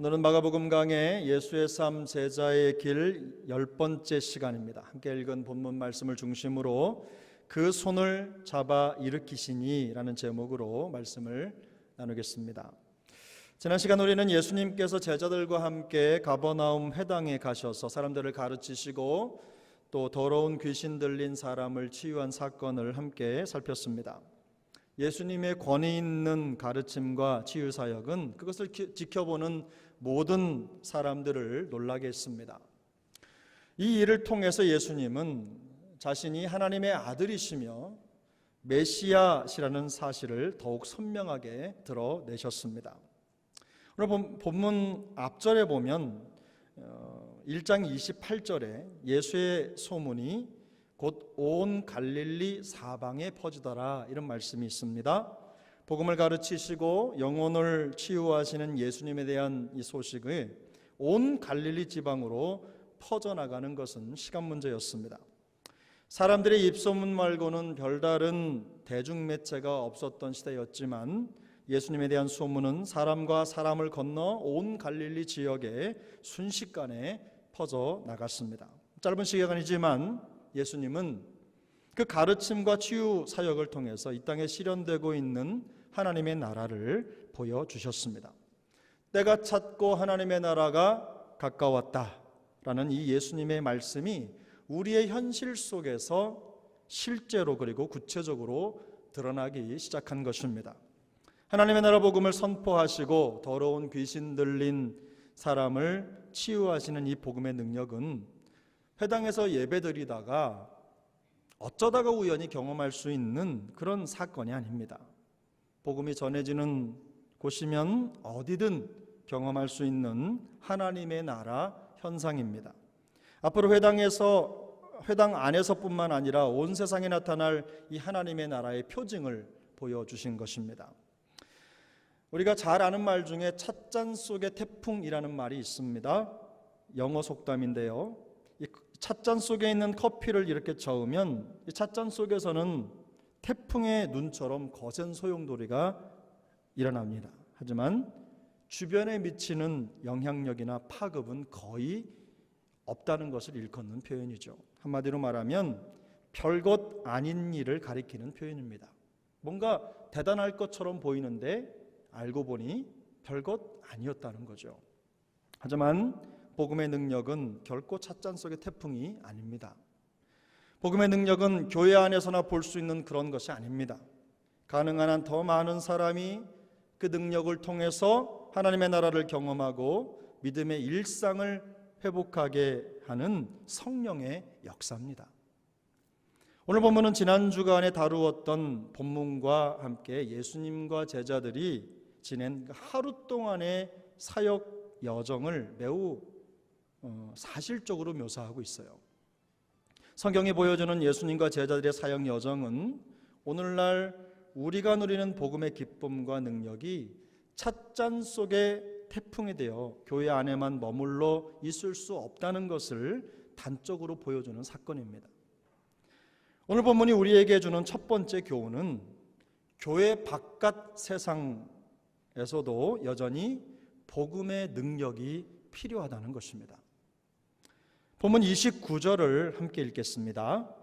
오늘은 마가복음 강의 예수의 삶 제자의 길 10번째 시간입니다. 함께 읽은 본문 말씀을 중심으로 그 손을 잡아 일으키시니 라는 제목으로 말씀을 나누겠습니다. 지난 시간 우리는 예수님께서 제자들과 함께 가버나움 회당에 가셔서 사람들을 가르치시고 또 더러운 귀신 들린 사람을 치유한 사건을 함께 살폈습니다. 예수님의 권위 있는 가르침과 치유 사역은 그것을 지켜보는 모든 사람들을 놀라게 했습니다. 이 일을 통해서 예수님은 자신이 하나님의 아들이시며 메시아시라는 사실을 더욱 선명하게 드러내셨습니다. 오늘 본문 앞절에 보면 1장 28절에 예수의 소문이 곧 온 갈릴리 사방에 퍼지더라 이런 말씀이 있습니다. 복음을 가르치시고 영혼을 치유하시는 예수님에 대한 이 소식이 온 갈릴리 지방으로 퍼져나가는 것은 시간 문제였습니다. 사람들의 입소문 말고는 별다른 대중매체가 없었던 시대였지만 예수님에 대한 소문은 사람과 사람을 건너 온 갈릴리 지역에 순식간에 퍼져나갔습니다. 짧은 시간이지만 예수님은 그 가르침과 치유 사역을 통해서 이 땅에 실현되고 있는 하나님의 나라를 보여주셨습니다. 때가 찼고 하나님의 나라가 가까웠다라는 이 예수님의 말씀이 우리의 현실 속에서 실제로 그리고 구체적으로 드러나기 시작한 것입니다. 하나님의 나라 복음을 선포하시고 더러운 귀신 들린 사람을 치유하시는 이 복음의 능력은 회당에서 예배드리다가 어쩌다가 우연히 경험할 수 있는 그런 사건이 아닙니다. 복음이 전해지는 곳이면 어디든 경험할 수 있는 하나님의 나라 현상입니다. 앞으로 회당 안에서뿐만 아니라 온 세상에 나타날 이 하나님의 나라의 표징을 보여주신 것입니다. 우리가 잘 아는 말 중에 찻잔 속의 태풍이라는 말이 있습니다. 영어 속담인데요. 이 찻잔 속에 있는 커피를 이렇게 저으면 이 찻잔 속에서는 태풍의 눈처럼 거센 소용돌이가 일어납니다. 하지만 주변에 미치는 영향력이나 파급은 거의 없다는 것을 일컫는 표현이죠. 한마디로 말하면 별것 아닌 일을 가리키는 표현입니다. 뭔가 대단할 것처럼 보이는데 알고 보니 별것 아니었다는 거죠. 하지만 복음의 능력은 결코 찻잔 속의 태풍이 아닙니다. 복음의 능력은 교회 안에서나 볼 수 있는 그런 것이 아닙니다. 가능한 한 더 많은 사람이 그 능력을 통해서 하나님의 나라를 경험하고 믿음의 일상을 회복하게 하는 성령의 역사입니다. 오늘 본문은 지난 주간에 다루었던 본문과 함께 예수님과 제자들이 지낸 하루 동안의 사역 여정을 매우 사실적으로 묘사하고 있어요. 성경이 보여주는 예수님과 제자들의 사역 여정은 오늘날 우리가 누리는 복음의 기쁨과 능력이 찻잔 속의 태풍이 되어 교회 안에만 머물러 있을 수 없다는 것을 단적으로 보여주는 사건입니다. 오늘 본문이 우리에게 주는 첫 번째 교훈은 교회 바깥 세상에서도 여전히 복음의 능력이 필요하다는 것입니다. 본문 29절을 함께 읽겠습니다.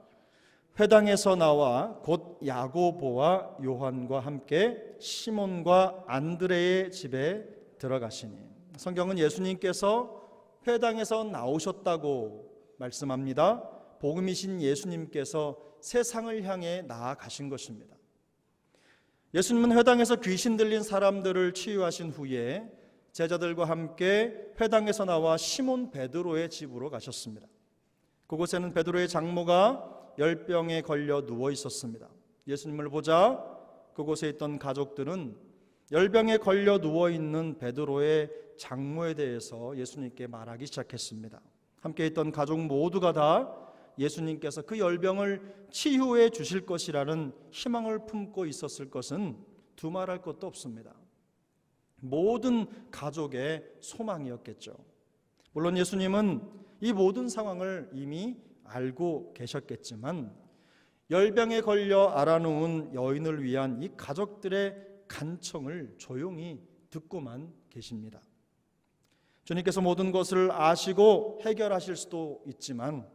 회당에서 나와 곧 야고보와 요한과 함께 시몬과 안드레의 집에 들어가시니. 성경은 예수님께서 회당에서 나오셨다고 말씀합니다. 복음이신 예수님께서 세상을 향해 나아가신 것입니다. 예수님은 회당에서 귀신 들린 사람들을 치유하신 후에 제자들과 함께 회당에서 나와 시몬 베드로의 집으로 가셨습니다. 그곳에는 베드로의 장모가 열병에 걸려 누워 있었습니다. 예수님을 보자 그곳에 있던 가족들은 열병에 걸려 누워 있는 베드로의 장모에 대해서 예수님께 말하기 시작했습니다. 함께 있던 가족 모두가 다 예수님께서 그 열병을 치유해 주실 것이라는 희망을 품고 있었을 것은 두말할 것도 없습니다. 모든 가족의 소망이었겠죠. 물론 예수님은 이 모든 상황을 이미 알고 계셨겠지만 열병에 걸려 앓아누운 여인을 위한 이 가족들의 간청을 조용히 듣고만 계십니다. 주님께서 모든 것을 아시고 해결하실 수도 있지만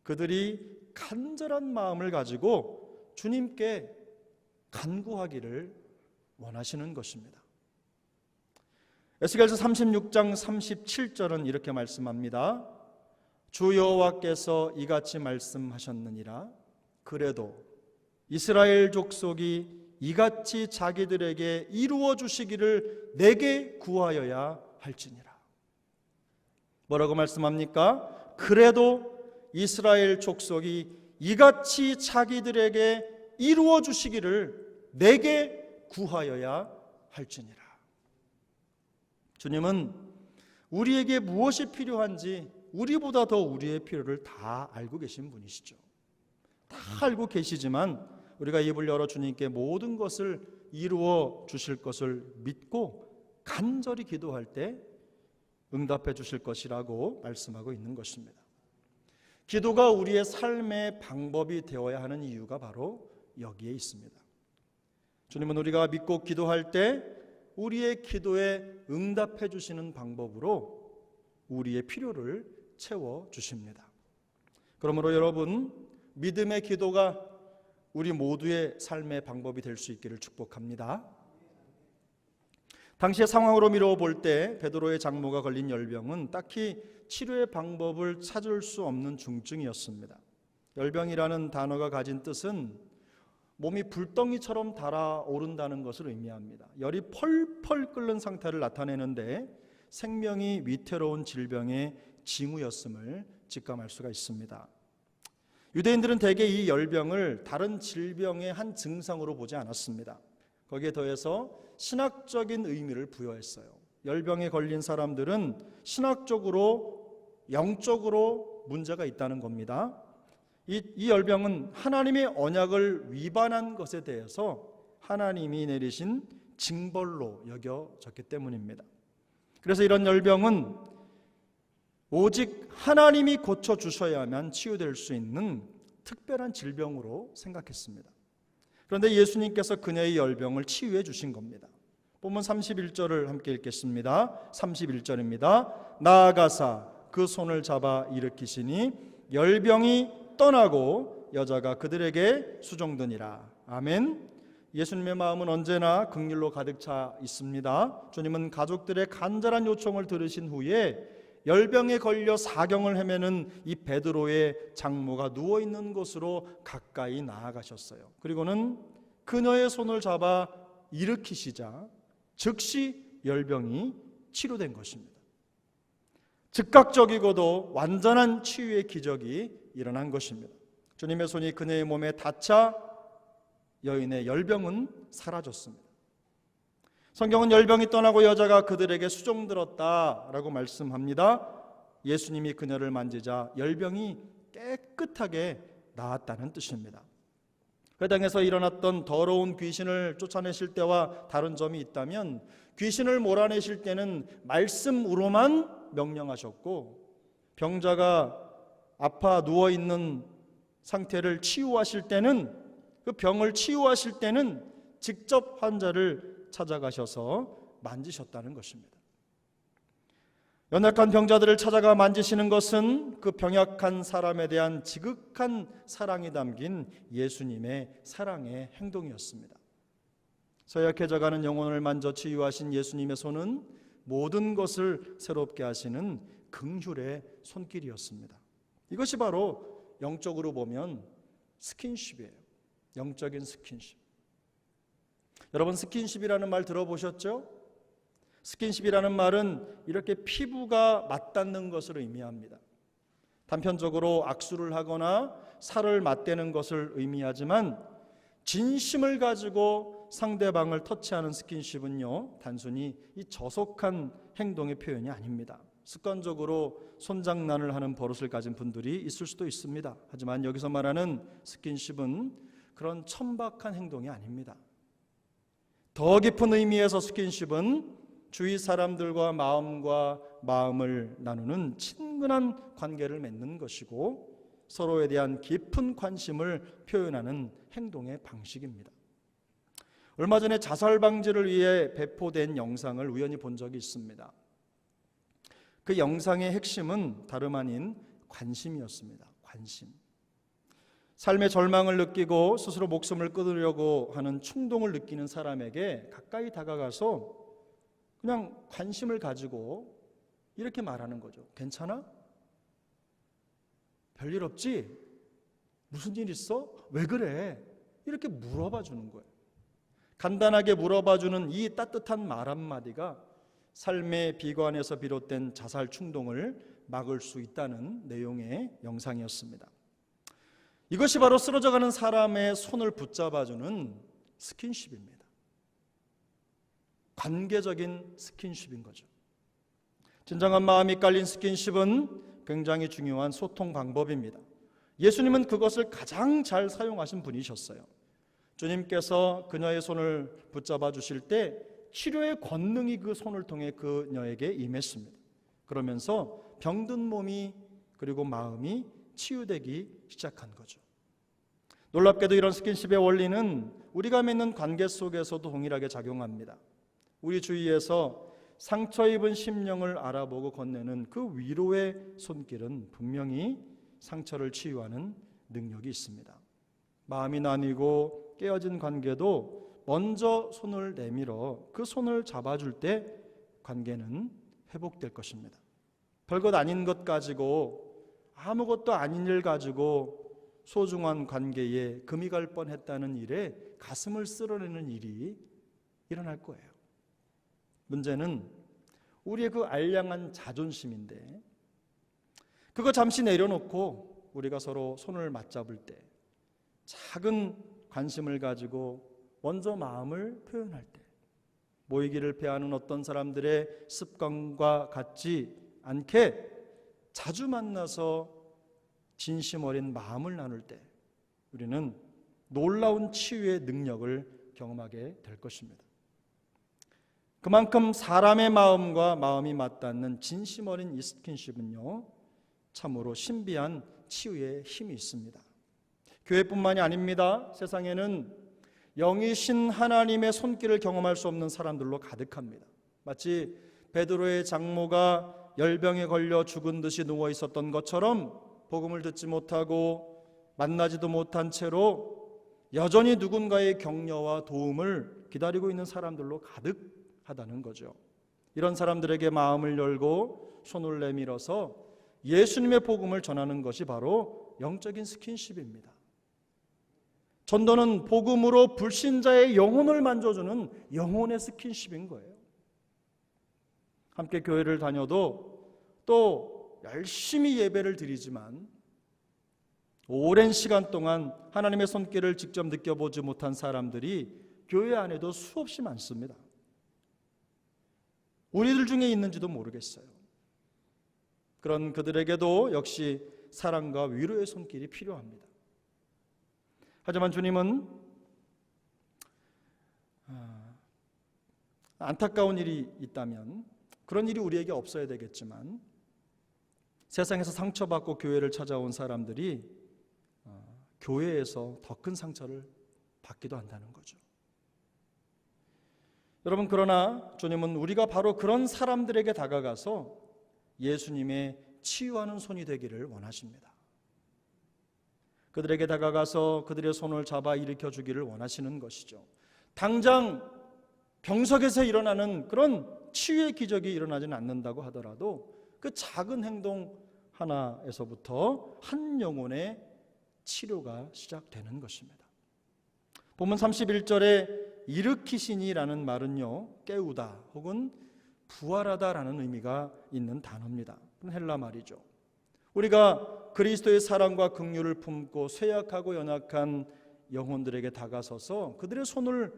그들이 간절한 마음을 가지고 주님께 간구하기를 원하시는 것입니다. 에스겔서 36장 37절은 이렇게 말씀합니다. 주 여호와께서 이같이 말씀하셨느니라. 그래도 이스라엘 족속이 이같이 자기들에게 이루어 주시기를 내게 구하여야 할지니라. 뭐라고 말씀합니까? 그래도 이스라엘 족속이 이같이 자기들에게 이루어 주시기를 내게 구하여야 할지니라. 주님은 우리에게 무엇이 필요한지 우리보다 더 우리의 필요를 다 알고 계신 분이시죠. 다 알고 계시지만 우리가 입을 열어 주님께 모든 것을 이루어 주실 것을 믿고 간절히 기도할 때 응답해 주실 것이라고 말씀하고 있는 것입니다. 기도가 우리의 삶의 방법이 되어야 하는 이유가 바로 여기에 있습니다. 주님은 우리가 믿고 기도할 때 우리의 기도에 응답해 주시는 방법으로 우리의 필요를 채워 주십니다. 그러므로 여러분, 믿음의 기도가 우리 모두의 삶의 방법이 될 수 있기를 축복합니다. 당시의 상황으로 미루어 볼 때 베드로의 장모가 걸린 열병은 딱히 치료의 방법을 찾을 수 없는 중증이었습니다. 열병이라는 단어가 가진 뜻은 몸이 불덩이처럼 달아오른다는 것을 의미합니다. 열이 펄펄 끓는 상태를 나타내는데 생명이 위태로운 질병의 징후였음을 직감할 수가 있습니다. 유대인들은 대개 이 열병을 다른 질병의 한 증상으로 보지 않았습니다. 거기에 더해서 신학적인 의미를 부여했어요. 열병에 걸린 사람들은 신학적으로, 영적으로 문제가 있다는 겁니다. 이 열병은 하나님의 언약을 위반한 것에 대해서 하나님이 내리신 징벌로 여겨졌기 때문입니다. 그래서 이런 열병은 오직 하나님이 고쳐주셔야만 치유될 수 있는 특별한 질병으로 생각했습니다. 그런데 예수님께서 그녀의 열병을 치유해 주신 겁니다. 본문 31절을 함께 읽겠습니다. 31절입니다. 나아가사 그 손을 잡아 일으키시니 열병이 떠나고 여자가 그들에게 수종드니라. 아멘. 예수님의 마음은 언제나 긍휼로 가득 차 있습니다. 주님은 가족들의 간절한 요청을 들으신 후에 열병에 걸려 사경을 헤매는 이 베드로의 장모가 누워있는 곳으로 가까이 나아가셨어요. 그리고는 그녀의 손을 잡아 일으키시자 즉시 열병이 치료된 것입니다. 즉각적이고도 완전한 치유의 기적이 일어난 것입니다. 주님의 손이 그녀의 몸에 닿자 여인의 열병은 사라졌습니다. 성경은 열병이 떠나고 여자가 그들에게 수종들었다라고 말씀합니다. 예수님이 그녀를 만지자 열병이 깨끗하게 나았다는 뜻입니다. 그 땅에서 일어났던 더러운 귀신을 쫓아내실 때와 다른 점이 있다면 귀신을 몰아내실 때는 말씀으로만 명령하셨고 병자가 아파 누워있는 상태를 치유하실 때는 그 병을 치유하실 때는 직접 환자를 찾아가셔서 만지셨다는 것입니다. 연약한 병자들을 찾아가 만지시는 것은 그 병약한 사람에 대한 지극한 사랑이 담긴 예수님의 사랑의 행동이었습니다. 서약해져가는 영혼을 만져 치유하신 예수님의 손은 모든 것을 새롭게 하시는 긍휼의 손길이었습니다. 이것이 바로 영적으로 보면 스킨십이에요. 영적인 스킨십. 여러분, 스킨십이라는 말 들어보셨죠? 스킨십이라는 말은 이렇게 피부가 맞닿는 것을 의미합니다. 단편적으로 악수를 하거나 살을 맞대는 것을 의미하지만 진심을 가지고 상대방을 터치하는 스킨십은요, 단순히 이 저속한 행동의 표현이 아닙니다. 습관적으로 손장난을 하는 버릇을 가진 분들이 있을 수도 있습니다. 하지만 여기서 말하는 스킨십은 그런 천박한 행동이 아닙니다. 더 깊은 의미에서 스킨십은 주위 사람들과 마음을 나누는 친근한 관계를 맺는 것이고 서로에 대한 깊은 관심을 표현하는 행동의 방식입니다. 얼마 전에 자살 방지를 위해 배포된 영상을 우연히 본 적이 있습니다. 그 영상의 핵심은 다름 아닌 관심이었습니다. 관심. 삶의 절망을 느끼고 스스로 목숨을 끊으려고 하는 충동을 느끼는 사람에게 가까이 다가가서 그냥 관심을 가지고 이렇게 말하는 거죠. 괜찮아? 별일 없지? 무슨 일 있어? 왜 그래? 이렇게 물어봐 주는 거예요. 간단하게 물어봐 주는 이 따뜻한 말 한마디가 삶의 비관에서 비롯된 자살 충동을 막을 수 있다는 내용의 영상이었습니다. 이것이 바로 쓰러져가는 사람의 손을 붙잡아주는 스킨십입니다. 관계적인 스킨십인 거죠. 진정한 마음이 깔린 스킨십은 굉장히 중요한 소통 방법입니다. 예수님은 그것을 가장 잘 사용하신 분이셨어요. 주님께서 그녀의 손을 붙잡아 주실 때 치료의 권능이 그 손을 통해 그녀에게 임했습니다. 그러면서 병든 몸이 그리고 마음이 치유되기 시작한 거죠. 놀랍게도 이런 스킨십의 원리는 우리가 맺는 관계 속에서도 동일하게 작용합니다. 우리 주위에서 상처 입은 심령을 알아보고 건네는 그 위로의 손길은 분명히 상처를 치유하는 능력이 있습니다. 마음이 나뉘고 깨어진 관계도 먼저 손을 내밀어 그 손을 잡아줄 때 관계는 회복될 것입니다. 별것 아닌 것 가지고 아무것도 아닌 일 가지고 소중한 관계에 금이 갈 뻔했다는 일에 가슴을 쓸어내는 일이 일어날 거예요. 문제는 우리의 그 알량한 자존심인데 그거 잠시 내려놓고 우리가 서로 손을 맞잡을 때 작은 관심을 가지고 먼저 마음을 표현할 때 모이기를 패하는 어떤 사람들의 습관과 같지 않게 자주 만나서 진심 어린 마음을 나눌 때 우리는 놀라운 치유의 능력을 경험하게 될 것입니다. 그만큼 사람의 마음과 마음이 맞닿는 진심 어린 이 스킨십은요, 참으로 신비한 치유의 힘이 있습니다. 교회뿐만이 아닙니다. 세상에는 영이신 하나님의 손길을 경험할 수 없는 사람들로 가득합니다. 마치 베드로의 장모가 열병에 걸려 죽은 듯이 누워 있었던 것처럼 복음을 듣지 못하고 만나지도 못한 채로 여전히 누군가의 격려와 도움을 기다리고 있는 사람들로 가득하다는 거죠. 이런 사람들에게 마음을 열고 손을 내밀어서 예수님의 복음을 전하는 것이 바로 영적인 스킨십입니다. 전도는 복음으로 불신자의 영혼을 만져주는 영혼의 스킨십인 거예요. 함께 교회를 다녀도 또 열심히 예배를 드리지만 오랜 시간 동안 하나님의 손길을 직접 느껴보지 못한 사람들이 교회 안에도 수없이 많습니다. 우리들 중에 있는지도 모르겠어요. 그런 그들에게도 역시 사랑과 위로의 손길이 필요합니다. 하지만 주님은 안타까운 일이 있다면 그런 일이 우리에게 없어야 되겠지만 세상에서 상처받고 교회를 찾아온 사람들이 교회에서 더 큰 상처를 받기도 한다는 거죠. 여러분, 그러나 주님은 우리가 바로 그런 사람들에게 다가가서 예수님의 치유하는 손이 되기를 원하십니다. 그들에게 다가가서 그들의 손을 잡아 일으켜 주기를 원하시는 것이죠. 당장 병석에서 일어나는 그런 치유의 기적이 일어나지는 않는다고 하더라도 그 작은 행동 하나에서부터 한 영혼의 치료가 시작되는 것입니다. 본문 31절에 일으키시니라는 말은요, 깨우다 혹은 부활하다라는 의미가 있는 단어입니다. 헬라 말이죠. 우리가 그리스도의 사랑과 긍휼을 품고 쇠약하고 연약한 영혼들에게 다가서서 그들의 손을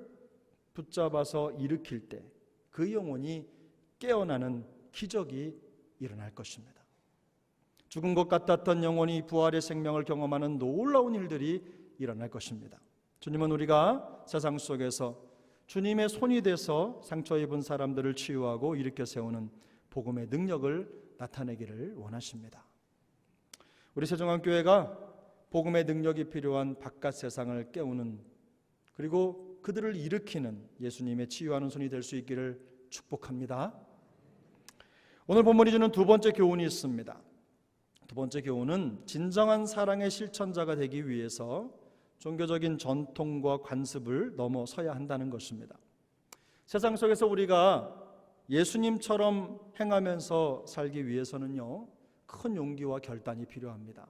붙잡아서 일으킬 때 그 영혼이 깨어나는 기적이 일어날 것입니다. 죽은 것 같았던 영혼이 부활의 생명을 경험하는 놀라운 일들이 일어날 것입니다. 주님은 우리가 세상 속에서 주님의 손이 돼서 상처 입은 사람들을 치유하고 일으켜 세우는 복음의 능력을 나타내기를 원하십니다. 우리 세종안교회가 복음의 능력이 필요한 바깥 세상을 깨우는, 그리고 그들을 일으키는 예수님의 치유하는 손이 될 수 있기를 축복합니다. 오늘 본문이 주는 두 번째 교훈이 있습니다. 두 번째 교훈은 진정한 사랑의 실천자가 되기 위해서 종교적인 전통과 관습을 넘어서야 한다는 것입니다. 세상 속에서 우리가 예수님처럼 행하면서 살기 위해서는요, 큰 용기와 결단이 필요합니다.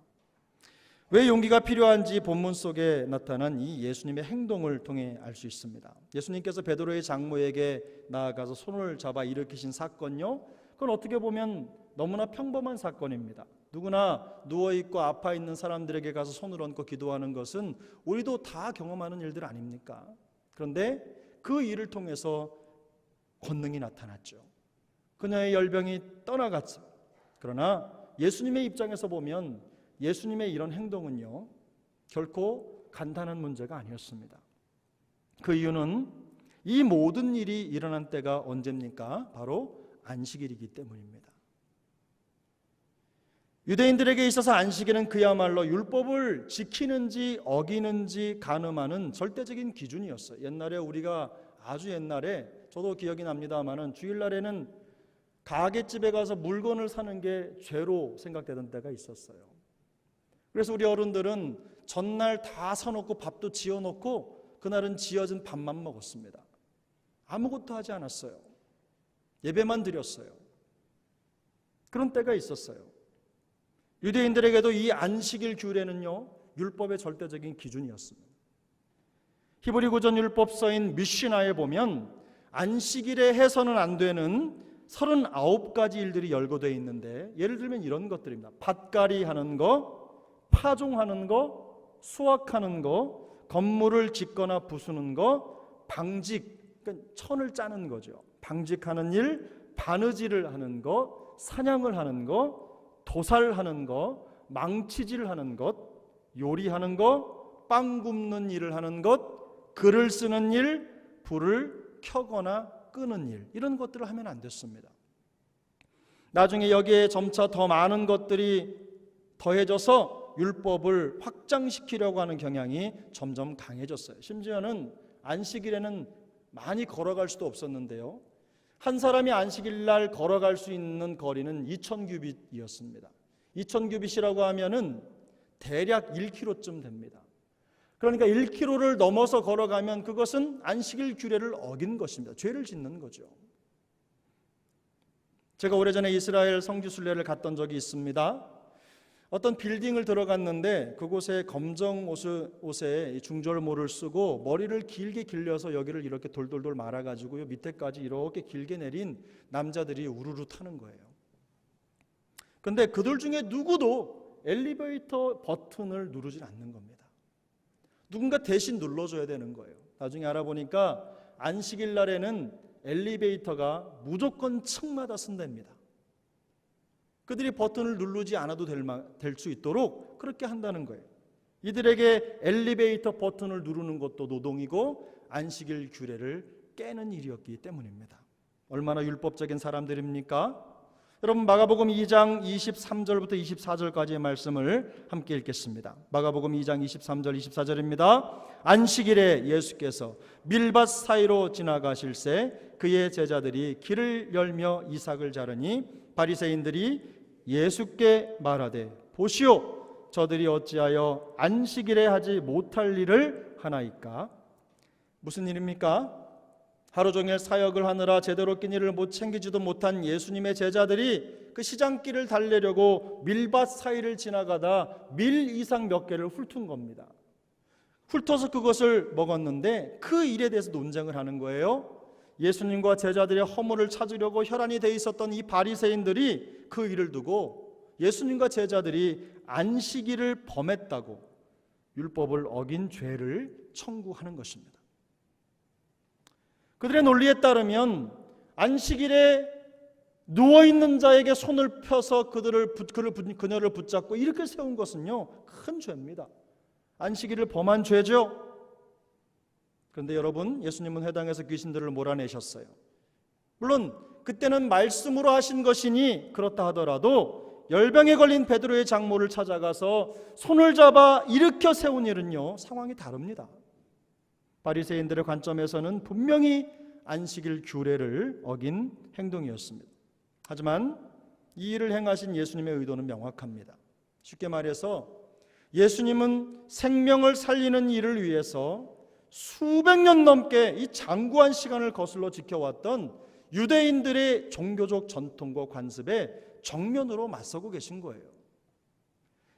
왜 용기가 필요한지 본문 속에 나타난 이 예수님의 행동을 통해 알 수 있습니다. 예수님께서 베드로의 장모에게 나아가서 손을 잡아 일으키신 사건요, 그건 어떻게 보면 너무나 평범한 사건입니다. 누구나 누워있고 아파있는 사람들에게 가서 손을 얹고 기도하는 것은 우리도 다 경험하는 일들 아닙니까? 그런데 그 일을 통해서 권능이 나타났죠. 그녀의 열병이 떠나갔죠. 그러나 예수님의 입장에서 보면 예수님의 이런 행동은요, 결코 간단한 문제가 아니었습니다. 그 이유는 이 모든 일이 일어난 때가 언제입니까? 바로 안식일이기 때문입니다. 유대인들에게 있어서 안식일은 그야말로 율법을 지키는지 어기는지 가늠하는 절대적인 기준이었어요. 옛날에 우리가 아주 옛날에 저도 기억이 납니다마는 주일날에는 가게집에 가서 물건을 사는 게 죄로 생각되던 때가 있었어요. 그래서 우리 어른들은 전날 다 사놓고 밥도 지어놓고 그날은 지어진 밥만 먹었습니다. 아무것도 하지 않았어요. 예배만 드렸어요. 그런 때가 있었어요. 유대인들에게도 이 안식일 규례는요, 율법의 절대적인 기준이었습니다. 히브리 구전 율법서인 미시나에 보면 안식일에 해서는 안 되는 39가지 일들이 열거되어 있는데, 예를 들면 이런 것들입니다. 밭갈이 하는 거, 파종하는 거, 수확하는 거, 건물을 짓거나 부수는 거, 방직, 그러니까 천을 짜는 거죠. 방직하는 일, 바느질을 하는 거, 사냥을 하는 거, 도살하는 거, 망치질 하는 것, 요리하는 거, 빵 굽는 일을 하는 것, 글을 쓰는 일, 불을 켜거나 끄는 일, 이런 것들을 하면 안 됐습니다. 나중에 여기에 점차 더 많은 것들이 더해져서 율법을 확장시키려고 하는 경향이 점점 강해졌어요. 심지어는 안식일에는 많이 걸어갈 수도 없었는데요, 한 사람이 안식일 날 걸어갈 수 있는 거리는 2000규빗이었습니다. 2000규빗이라고 하면은 대략 1km쯤 됩니다. 그러니까 1km를 넘어서 걸어가면 그것은 안식일 규례를 어긴 것입니다. 죄를 짓는 거죠. 제가 오래전에 이스라엘 성지 순례를 갔던 적이 있습니다. 어떤 빌딩을 들어갔는데 그곳에 검정 옷에 중절모를 쓰고 머리를 길게 길려서 여기를 이렇게 돌돌돌 말아가지고요, 밑에까지 이렇게 길게 내린 남자들이 우르르 타는 거예요. 근데 그들 중에 누구도 엘리베이터 버튼을 누르질 않는 겁니다. 누군가 대신 눌러줘야 되는 거예요. 나중에 알아보니까 안식일 날에는 엘리베이터가 무조건 층마다 쓴답니다. 그들이 버튼을 누르지 않아도 될 수 있도록 그렇게 한다는 거예요. 이들에게 엘리베이터 버튼을 누르는 것도 노동이고 안식일 규례를 깨는 일이었기 때문입니다. 얼마나 율법적인 사람들입니까? 여러분, 마가복음 2장 23절부터 24절까지의 말씀을 함께 읽겠습니다. 마가복음 2장 23절 24절입니다. 안식일에 예수께서 밀밭 사이로 지나가실새 그의 제자들이 길을 열며 이삭을 자르니 바리새인들이 예수께 말하되 보시오, 저들이 어찌하여 안식일에 하지 못할 일을 하나이까? 무슨 일입니까? 하루 종일 사역을 하느라 제대로 끼니를 못 챙기지도 못한 예수님의 제자들이 그 시장길을 달래려고 밀밭 사이를 지나가다 밀 이상 몇 개를 훑은 겁니다. 훑어서 그것을 먹었는데 그 일에 대해서 논쟁을 하는 거예요. 예수님과 제자들의 허물을 찾으려고 혈안이 돼 있었던 이 바리새인들이 그 일을 두고 예수님과 제자들이 안식일을 범했다고 율법을 어긴 죄를 청구하는 것입니다. 그들의 논리에 따르면 안식일에 누워있는 자에게 손을 펴서 그녀를 붙잡고 이렇게 세운 것은요, 큰 죄입니다. 안식일을 범한 죄죠. 그런데 여러분, 예수님은 회당에서 귀신들을 몰아내셨어요. 물론 그때는 말씀으로 하신 것이니 그렇다 하더라도 열병에 걸린 베드로의 장모를 찾아가서 손을 잡아 일으켜 세운 일은요, 상황이 다릅니다. 바리새인들의 관점에서는 분명히 안식일 규례를 어긴 행동이었습니다. 하지만 이 일을 행하신 예수님의 의도는 명확합니다. 쉽게 말해서 예수님은 생명을 살리는 일을 위해서 수백 년 넘게 이 장구한 시간을 거슬러 지켜왔던 유대인들의 종교적 전통과 관습에 정면으로 맞서고 계신 거예요.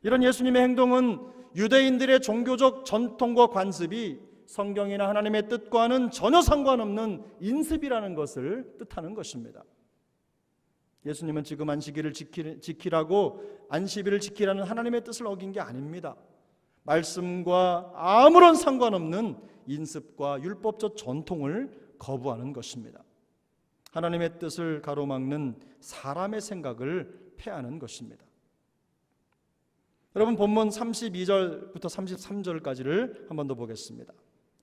이런 예수님의 행동은 유대인들의 종교적 전통과 관습이 성경이나 하나님의 뜻과는 전혀 상관없는 인습이라는 것을 뜻하는 것입니다. 예수님은 지금 안식일을 지키라고 안식일을 지키라는 하나님의 뜻을 어긴 게 아닙니다. 말씀과 아무런 상관없는 인습과 율법적 전통을 거부하는 것입니다. 하나님의 뜻을 가로막는 사람의 생각을 폐하는 것입니다. 여러분, 본문 32절부터 33절까지를 한 번 더 보겠습니다.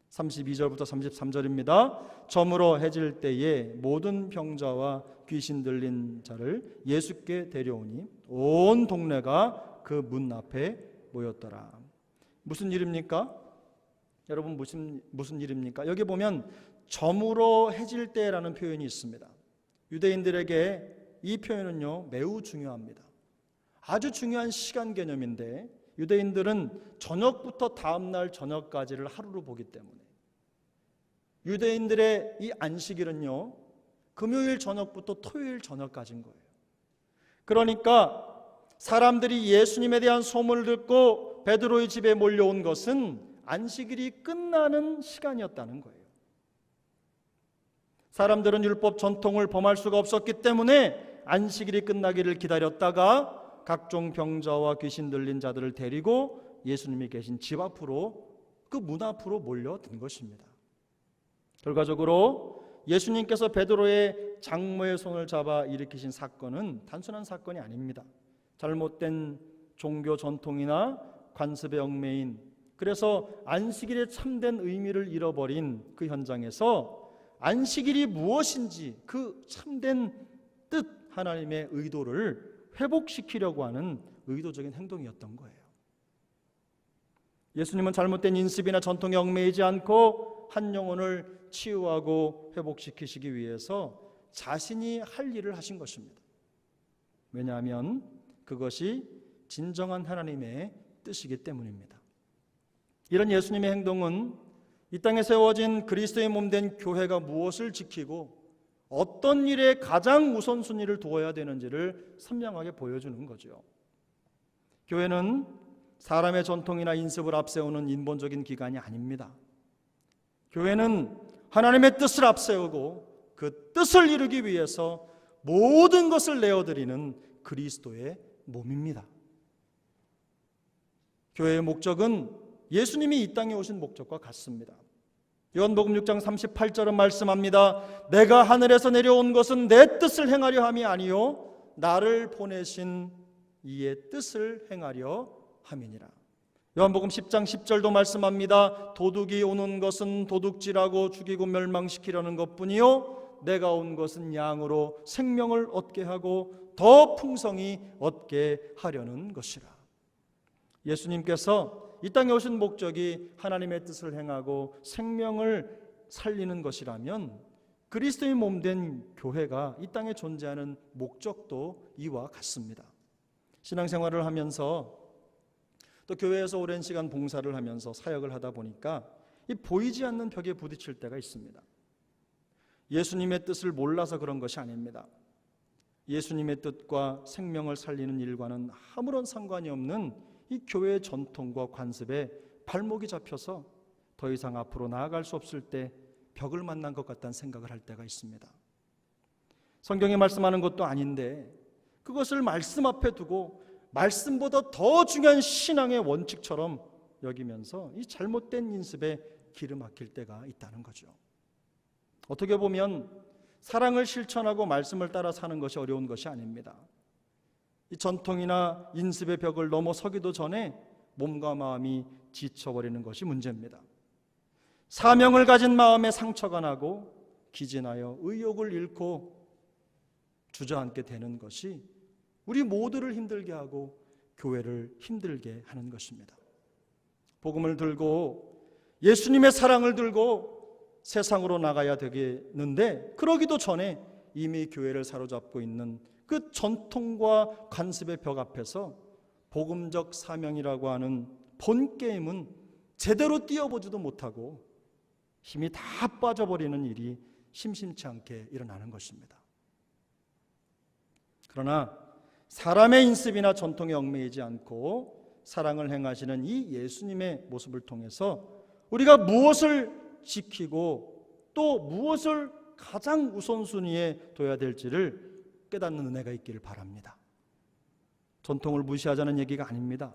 32절부터 33절입니다. 저물어 해질 때에 모든 병자와 귀신 들린 자를 예수께 데려오니 온 동네가 그 문 앞에 모였더라. 무슨 일입니까? 여러분, 무슨 일입니까? 여기 보면 저물어 해질 때라는 표현이 있습니다. 유대인들에게 이 표현은요 매우 중요합니다. 아주 중요한 시간 개념인데 유대인들은 저녁부터 다음날 저녁까지를 하루로 보기 때문에 유대인들의 이 안식일은요 금요일 저녁부터 토요일 저녁까지인 거예요. 그러니까 사람들이 예수님에 대한 소문을 듣고 베드로의 집에 몰려온 것은 안식일이 끝나는 시간이었다는 거예요. 사람들은 율법 전통을 범할 수가 없었기 때문에 안식일이 끝나기를 기다렸다가 각종 병자와 귀신 들린 자들을 데리고 예수님이 계신 집 앞으로, 그 문 앞으로 몰려든 것입니다. 결과적으로 예수님께서 베드로의 장모의 손을 잡아 일으키신 사건은 단순한 사건이 아닙니다. 잘못된 종교 전통이나 관습에 얽매인, 그래서 안식일의 참된 의미를 잃어버린 그 현장에서 안식일이 무엇인지 그 참된 뜻, 하나님의 의도를 회복시키려고 하는 의도적인 행동이었던 거예요. 예수님은 잘못된 인습이나 전통에 얽매이지 않고 한 영혼을 치유하고 회복시키시기 위해서 자신이 할 일을 하신 것입니다. 왜냐하면 그것이 진정한 하나님의 뜻이기 때문입니다. 이런 예수님의 행동은 이 땅에 세워진 그리스도의 몸된 교회가 무엇을 지키고 어떤 일에 가장 우선순위를 두어야 되는지를 선명하게 보여주는 거죠. 교회는 사람의 전통이나 인습을 앞세우는 인본적인 기관이 아닙니다. 교회는 하나님의 뜻을 앞세우고 그 뜻을 이루기 위해서 모든 것을 내어드리는 그리스도의 몸입니다. 교회의 목적은 예수님이 이 땅에 오신 목적과 같습니다. 요한복음 6장 38절은 말씀합니다. 내가 하늘에서 내려온 것은 내 뜻을 행하려 함이 아니요 나를 보내신 이의 뜻을 행하려 함이니라. 요한복음 10장 10절도 말씀합니다. 도둑이 오는 것은 도둑질하고 죽이고 멸망시키려는 것뿐이요 내가 온 것은 양으로 생명을 얻게 하고 더 풍성히 얻게 하려는 것이라. 예수님께서 이 땅에 오신 목적이 하나님의 뜻을 행하고 생명을 살리는 것이라면 그리스도의 몸된 교회가 이 땅에 존재하는 목적도 이와 같습니다. 신앙생활을 하면서 또 교회에서 오랜 시간 봉사를 하면서 사역을 하다 보니까 이 보이지 않는 벽에 부딪힐 때가 있습니다. 예수님의 뜻을 몰라서 그런 것이 아닙니다. 예수님의 뜻과 생명을 살리는 일과는 아무런 상관이 없는 이 교회의 전통과 관습에 발목이 잡혀서 더 이상 앞으로 나아갈 수 없을 때 벽을 만난 것 같다는 생각을 할 때가 있습니다. 성경에 말씀하는 것도 아닌데 그것을 말씀 앞에 두고 말씀보다 더 중요한 신앙의 원칙처럼 여기면서 이 잘못된 인습에 기름 막힐 때가 있다는 거죠. 어떻게 보면 사랑을 실천하고 말씀을 따라 사는 것이 어려운 것이 아닙니다. 이 전통이나 인습의 벽을 넘어서기도 전에 몸과 마음이 지쳐버리는 것이 문제입니다. 사명을 가진 마음에 상처가 나고 기진하여 의욕을 잃고 주저앉게 되는 것이 우리 모두를 힘들게 하고 교회를 힘들게 하는 것입니다. 복음을 들고 예수님의 사랑을 들고 세상으로 나가야 되겠는데 그러기도 전에 이미 교회를 사로잡고 있는 그 전통과 관습의 벽 앞에서 복음적 사명이라고 하는 본 게임은 제대로 뛰어보지도 못하고 힘이 다 빠져버리는 일이 심심치 않게 일어나는 것입니다. 그러나 사람의 인습이나 전통에 얽매이지 않고 사랑을 행하시는 이 예수님의 모습을 통해서 우리가 무엇을 지키고 또 무엇을 가장 우선순위에 둬야 될지를 깨닫는 은혜가 있기를 바랍니다. 전통을 무시하자는 얘기가 아닙니다.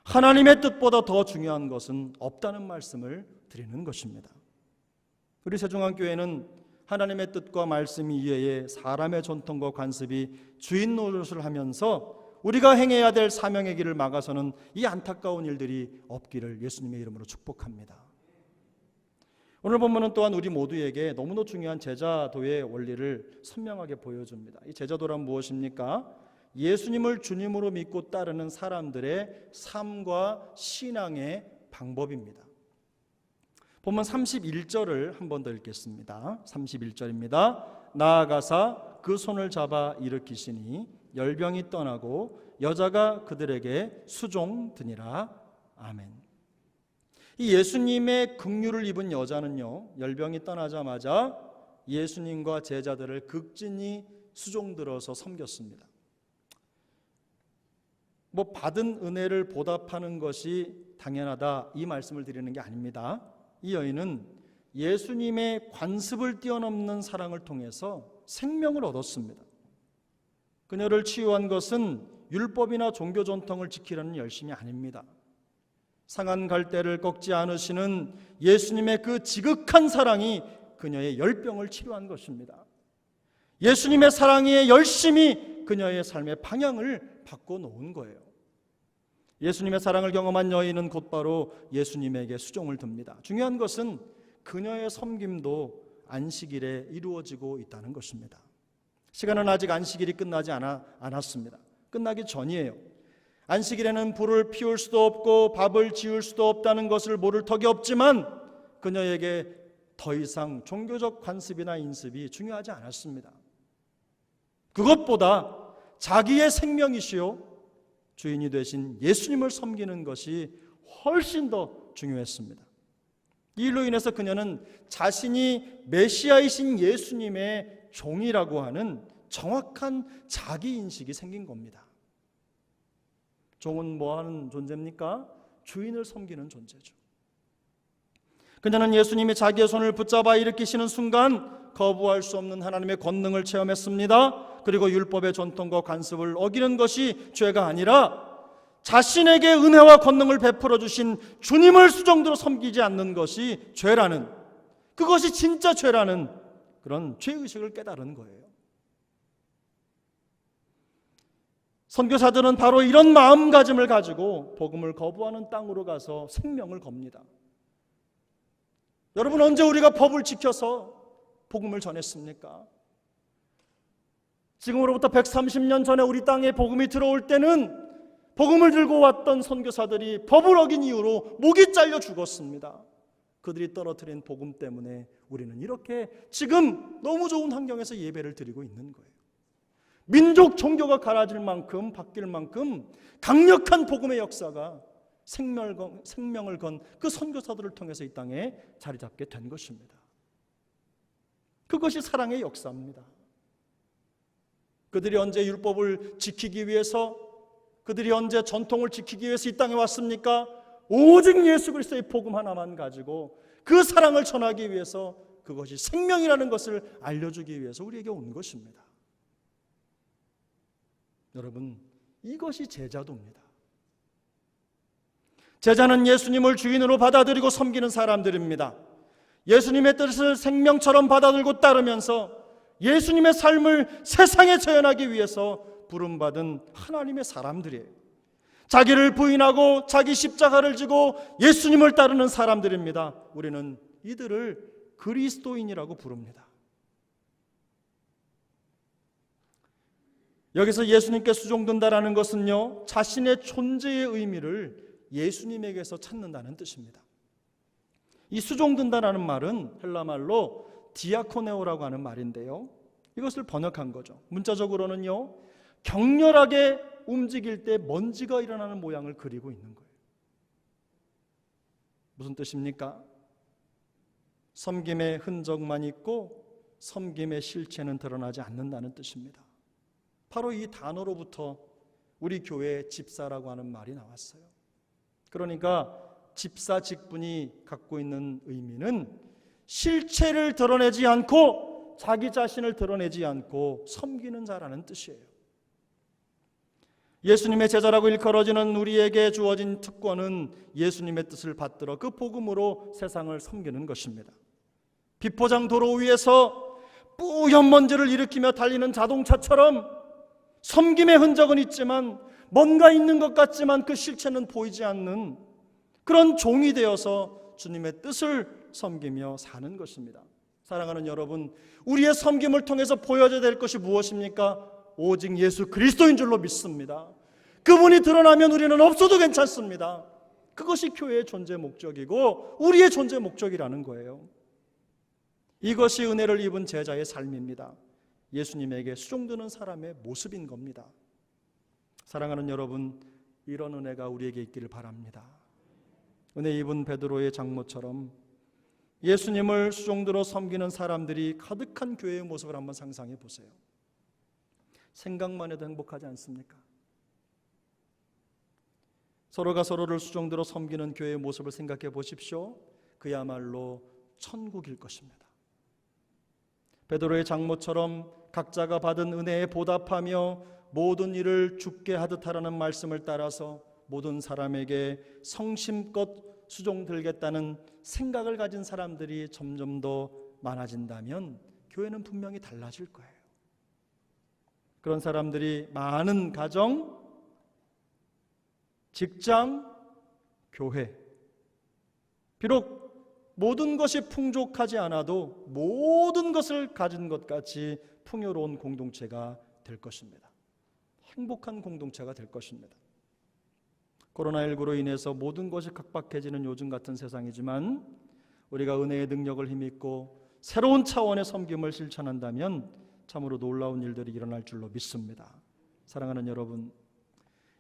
하나님의 뜻보다 더 중요한 것은 없다는 말씀을 드리는 것입니다. 우리 세종안교회는 하나님의 뜻과 말씀 이외에 사람의 전통과 관습이 주인 노릇을 하면서 우리가 행해야 될 사명의 길을 막아서는 이 안타까운 일들이 없기를 예수님의 이름으로 축복합니다. 오늘 본문은 또한 우리 모두에게 너무나 중요한 제자도의 원리를 선명하게 보여줍니다. 이 제자도란 무엇입니까? 예수님을 주님으로 믿고 따르는 사람들의 삶과 신앙의 방법입니다. 본문 31절을 한 번 더 읽겠습니다. 31절입니다. 나아가사 그 손을 잡아 일으키시니 열병이 떠나고 여자가 그들에게 수종드니라. 아멘. 이 예수님의 긍휼을 입은 여자는요, 열병이 떠나자마자 예수님과 제자들을 극진히 수종들어서 섬겼습니다. 받은 은혜를 보답하는 것이 당연하다, 이 말씀을 드리는 게 아닙니다. 이 여인은 예수님의 관습을 뛰어넘는 사랑을 통해서 생명을 얻었습니다. 그녀를 치유한 것은 율법이나 종교 전통을 지키려는 열심이 아닙니다. 상한 갈대를 꺾지 않으시는 예수님의 그 지극한 사랑이 그녀의 열병을 치료한 것입니다. 예수님의 사랑이 열심히 그녀의 삶의 방향을 바꿔놓은 거예요. 예수님의 사랑을 경험한 여인은 곧바로 예수님에게 수종을 듭니다. 중요한 것은 그녀의 섬김도 안식일에 이루어지고 있다는 것입니다. 시간은 아직 안식일이 끝나지 않았습니다. 끝나기 전이에요. 안식일에는 불을 피울 수도 없고 밥을 지을 수도 없다는 것을 모를 턱이 없지만 그녀에게 더 이상 종교적 관습이나 인습이 중요하지 않았습니다. 그것보다 자기의 생명이시요 주인이 되신 예수님을 섬기는 것이 훨씬 더 중요했습니다. 이 일로 인해서 그녀는 자신이 메시아이신 예수님의 종이라고 하는 정확한 자기인식이 생긴 겁니다. 종은 뭐하는 존재입니까? 주인을 섬기는 존재죠. 그녀는 예수님이 자기의 손을 붙잡아 일으키시는 순간 거부할 수 없는 하나님의 권능을 체험했습니다. 그리고 율법의 전통과 관습을 어기는 것이 죄가 아니라 자신에게 은혜와 권능을 베풀어 주신 주님을 수종들어 섬기지 않는 것이 죄라는, 그것이 진짜 죄라는 그런 죄의식을 깨달은 거예요. 선교사들은 바로 이런 마음가짐을 가지고 복음을 거부하는 땅으로 가서 생명을 겁니다. 여러분, 언제 우리가 법을 지켜서 복음을 전했습니까? 지금으로부터 130년 전에 우리 땅에 복음이 들어올 때는 복음을 들고 왔던 선교사들이 법을 어긴 이유로 목이 잘려 죽었습니다. 그들이 떨어뜨린 복음 때문에 우리는 이렇게 지금 너무 좋은 환경에서 예배를 드리고 있는 거예요. 민족 종교가 갈아질 만큼, 바뀔 만큼 강력한 복음의 역사가 생명을 건 그 선교사들을 통해서 이 땅에 자리 잡게 된 것입니다. 그것이 사랑의 역사입니다. 그들이 언제 율법을 지키기 위해서, 그들이 언제 전통을 지키기 위해서 이 땅에 왔습니까? 오직 예수 그리스도의 복음 하나만 가지고 그 사랑을 전하기 위해서, 그것이 생명이라는 것을 알려주기 위해서 우리에게 온 것입니다. 여러분, 이것이 제자도입니다. 제자는 예수님을 주인으로 받아들이고 섬기는 사람들입니다. 예수님의 뜻을 생명처럼 받아들고 따르면서 예수님의 삶을 세상에 재현하기 위해서 부름받은 하나님의 사람들이에요. 자기를 부인하고 자기 십자가를 지고 예수님을 따르는 사람들입니다. 우리는 이들을 그리스도인이라고 부릅니다. 여기서 예수님께 수종든다라는 것은요, 자신의 존재의 의미를 예수님에게서 찾는다는 뜻입니다. 이 수종든다라는 말은 헬라 말로 디아코네오라고 하는 말인데요, 이것을 번역한 거죠. 문자적으로는요, 격렬하게 움직일 때 먼지가 일어나는 모양을 그리고 있는 거예요. 무슨 뜻입니까? 섬김의 흔적만 있고 섬김의 실체는 드러나지 않는다는 뜻입니다. 바로 이 단어로부터 우리 교회의 집사라고 하는 말이 나왔어요. 그러니까 집사 직분이 갖고 있는 의미는 실체를 드러내지 않고 자기 자신을 드러내지 않고 섬기는 자라는 뜻이에요. 예수님의 제자라고 일컬어지는 우리에게 주어진 특권은 예수님의 뜻을 받들어 그 복음으로 세상을 섬기는 것입니다. 비포장 도로 위에서 뿌연 먼지를 일으키며 달리는 자동차처럼 섬김의 흔적은 있지만 뭔가 있는 것 같지만 그 실체는 보이지 않는 그런 종이 되어서 주님의 뜻을 섬기며 사는 것입니다. 사랑하는 여러분, 우리의 섬김을 통해서 보여져야 될 것이 무엇입니까? 오직 예수 그리스도인 줄로 믿습니다. 그분이 드러나면 우리는 없어도 괜찮습니다. 그것이 교회의 존재 목적이고 우리의 존재 목적이라는 거예요. 이것이 은혜를 입은 제자의 삶입니다. 예수님에게 수종드는 사람의 모습인 겁니다. 사랑하는 여러분, 이런 은혜가 우리에게 있기를 바랍니다. 은혜 입은 베드로의 장모처럼 예수님을 수종들어 섬기는 사람들이 가득한 교회의 모습을 한번 상상해 보세요. 생각만 해도 행복하지 않습니까? 서로가 서로를 수종들어 섬기는 교회의 모습을 생각해 보십시오. 그야말로 천국일 것입니다. 베드로의 장모처럼 각자가 받은 은혜에 보답하며 모든 일을 주께 하듯 하라는 말씀을 따라서 모든 사람에게 성심껏 수종들겠다는 생각을 가진 사람들이 점점 더 많아진다면 교회는 분명히 달라질 거예요. 그런 사람들이 많은 가정, 직장, 교회, 비록 모든 것이 풍족하지 않아도 모든 것을 가진 것 같이 풍요로운 공동체가 될 것입니다. 행복한 공동체가 될 것입니다. 코로나19로 인해서 모든 것이 각박해지는 요즘 같은 세상이지만 우리가 은혜의 능력을 힘입고 새로운 차원의 섬김을 실천한다면 참으로 놀라운 일들이 일어날 줄로 믿습니다. 사랑하는 여러분,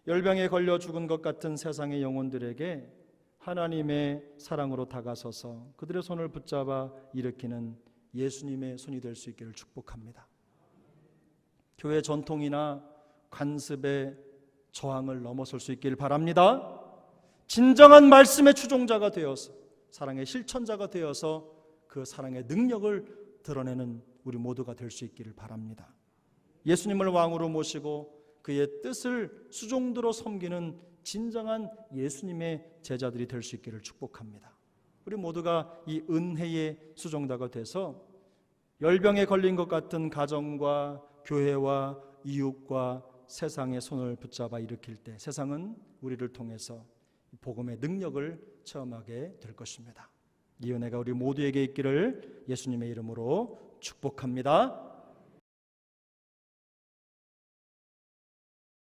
열병에 걸려 죽은 것 같은 세상의 영혼들에게 하나님의 사랑으로 다가서서 그들의 손을 붙잡아 일으키는 예수님의 손이 될 수 있기를 축복합니다. 교회 전통이나 관습의 저항을 넘어설 수 있기를 바랍니다. 진정한 말씀의 추종자가 되어서 사랑의 실천자가 되어서 그 사랑의 능력을 드러내는 우리 모두가 될 수 있기를 바랍니다. 예수님을 왕으로 모시고 그의 뜻을 수종들어 섬기는 진정한 예수님의 제자들이 될 수 있기를 축복합니다. 우리 모두가 이 은혜의 수종자가 돼서 열병에 걸린 것 같은 가정과 교회와 이웃과 세상의 손을 붙잡아 일으킬 때 세상은 우리를 통해서 복음의 능력을 체험하게 될 것입니다. 이 은혜가 우리 모두에게 있기를 예수님의 이름으로 축복합니다.